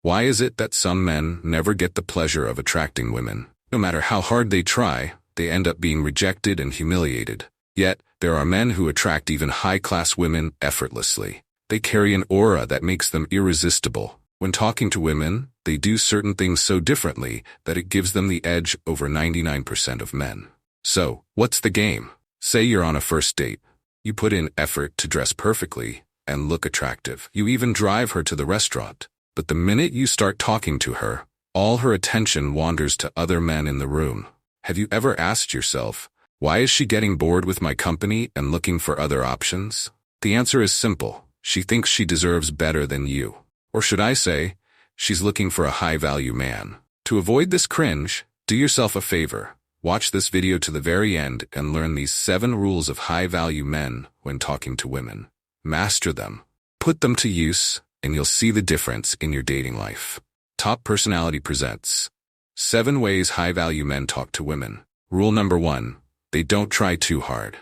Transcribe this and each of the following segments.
Why is it that some men never get the pleasure of attracting women? No matter how hard they try, they end up being rejected and humiliated. Yet, there are men who attract even high-class women effortlessly. They carry an aura that makes them irresistible. When talking to women, they do certain things so differently that it gives them the edge over 99% of men. So, what's the game? Say you're on a first date. You put in effort to dress perfectly and look attractive. You even drive her to the restaurant. But the minute you start talking to her, all her attention wanders to other men in the room. Have you ever asked yourself, why is she getting bored with my company and looking for other options? The answer is simple. She thinks she deserves better than you. Or should I say, she's looking for a high-value man. To avoid this cringe, do yourself a favor. Watch this video to the very end and learn these 7 rules of high-value men when talking to women. Master them. Put them to use, and you'll see the difference in your dating life. Top Personality presents 7 ways high-value men talk to women. Rule number 1. They don't try too hard.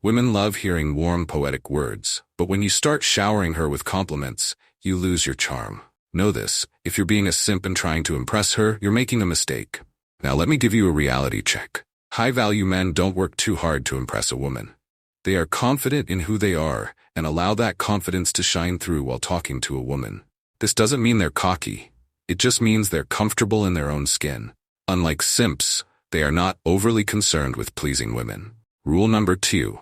Women love hearing warm, poetic words, but when you start showering her with compliments, you lose your charm. Know this, if you're being a simp and trying to impress her, you're making a mistake. Now let me give you a reality check. High-value men don't work too hard to impress a woman. They are confident in who they are and allow that confidence to shine through while talking to a woman. This doesn't mean they're cocky. It just means they're comfortable in their own skin. Unlike simps, they are not overly concerned with pleasing women. Rule number 2.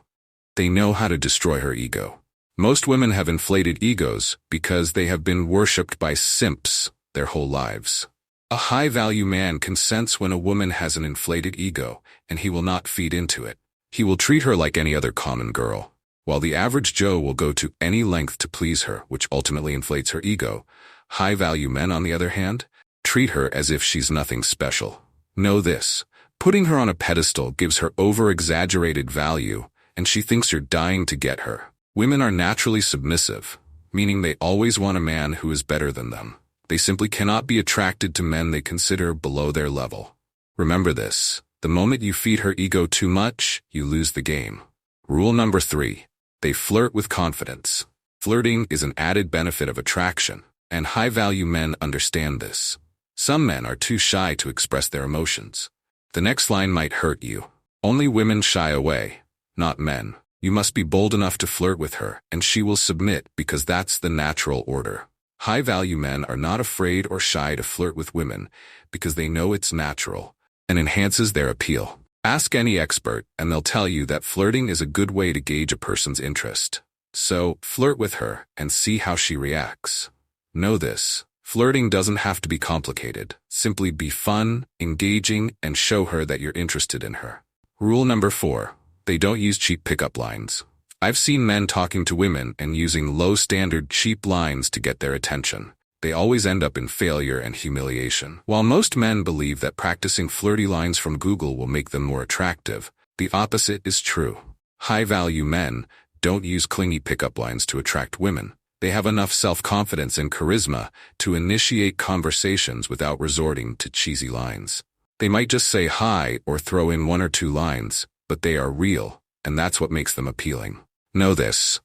They know how to destroy her ego. Most women have inflated egos because they have been worshipped by simps their whole lives. A high-value man can sense when a woman has an inflated ego, and he will not feed into it. He will treat her like any other common girl. While the average Joe will go to any length to please her, which ultimately inflates her ego, high-value men, on the other hand, treat her as if she's nothing special. Know this, putting her on a pedestal gives her over-exaggerated value, and she thinks you're dying to get her. Women are naturally submissive, meaning they always want a man who is better than them. They simply cannot be attracted to men they consider below their level. Remember this, the moment you feed her ego too much, you lose the game. Rule number 3. They flirt with confidence. Flirting is an added benefit of attraction, and high-value men understand this. Some men are too shy to express their emotions. The next line might hurt you. Only women shy away, not men. You must be bold enough to flirt with her, and she will submit because that's the natural order. High-value men are not afraid or shy to flirt with women because they know it's natural and enhances their appeal. Ask any expert, and they'll tell you that flirting is a good way to gauge a person's interest. So, flirt with her and see how she reacts. Know this, flirting doesn't have to be complicated. Simply be fun, engaging, and show her that you're interested in her. Rule number 4. They don't use cheap pickup lines. I've seen men talking to women and using low-standard, cheap lines to get their attention. They always end up in failure and humiliation. While most men believe that practicing flirty lines from Google will make them more attractive, the opposite is true. High-value men don't use clingy pickup lines to attract women. They have enough self-confidence and charisma to initiate conversations without resorting to cheesy lines. They might just say hi or throw in 1 or 2 lines, but they are real, and that's what makes them appealing. Know this,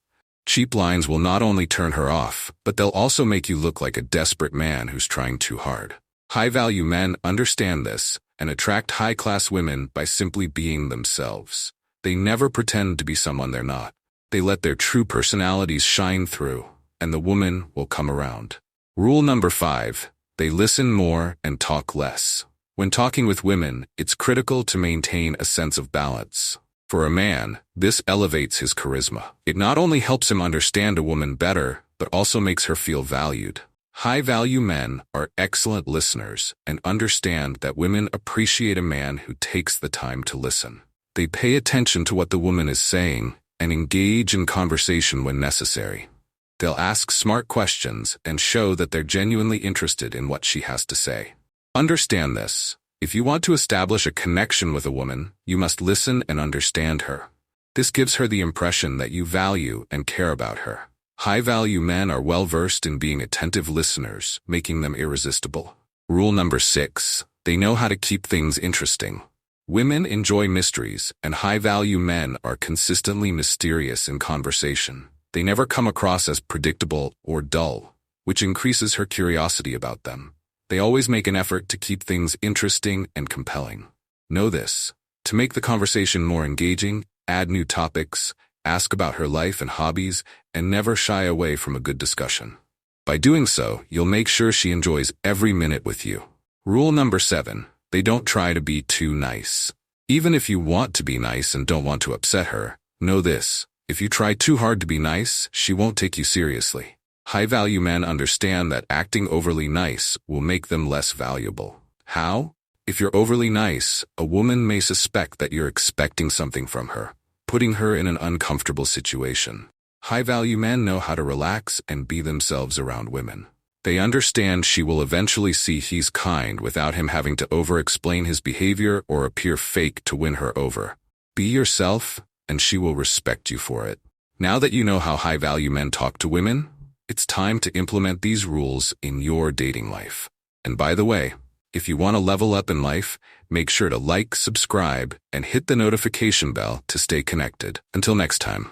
cheap lines will not only turn her off, but they'll also make you look like a desperate man who's trying too hard. High-value men understand this and attract high-class women by simply being themselves. They never pretend to be someone they're not. They let their true personalities shine through, and the woman will come around. Rule number 5. They listen more and talk less. When talking with women, it's critical to maintain a sense of balance. For a man, this elevates his charisma. It not only helps him understand a woman better, but also makes her feel valued. High-value men are excellent listeners and understand that women appreciate a man who takes the time to listen. They pay attention to what the woman is saying and engage in conversation when necessary. They'll ask smart questions and show that they're genuinely interested in what she has to say. Understand this. If you want to establish a connection with a woman, you must listen and understand her. This gives her the impression that you value and care about her. High-value men are well-versed in being attentive listeners, making them irresistible. Rule number 6. They know how to keep things interesting. Women enjoy mysteries, and high-value men are consistently mysterious in conversation. They never come across as predictable or dull. which increases her curiosity about them. They always make an effort to keep things interesting and compelling. Know this: to make the conversation more engaging, add new topics, ask about her life and hobbies, and never shy away from a good discussion. By doing so, you'll make sure she enjoys every minute with you. Rule number 7. They don't try to be too nice. Even if you want to be nice and don't want to upset her, know this: if you try too hard to be nice, she won't take you seriously. High-value men understand that acting overly nice will make them less valuable. How? If you're overly nice, a woman may suspect that you're expecting something from her, putting her in an uncomfortable situation. High-value men know how to relax and be themselves around women. They understand she will eventually see he's kind without him having to over-explain his behavior or appear fake to win her over. Be yourself, and she will respect you for it. Now that you know how high-value men talk to women, it's time to implement these rules in your dating life. And by the way, if you want to level up in life, make sure to like, subscribe, and hit the notification bell to stay connected. Until next time.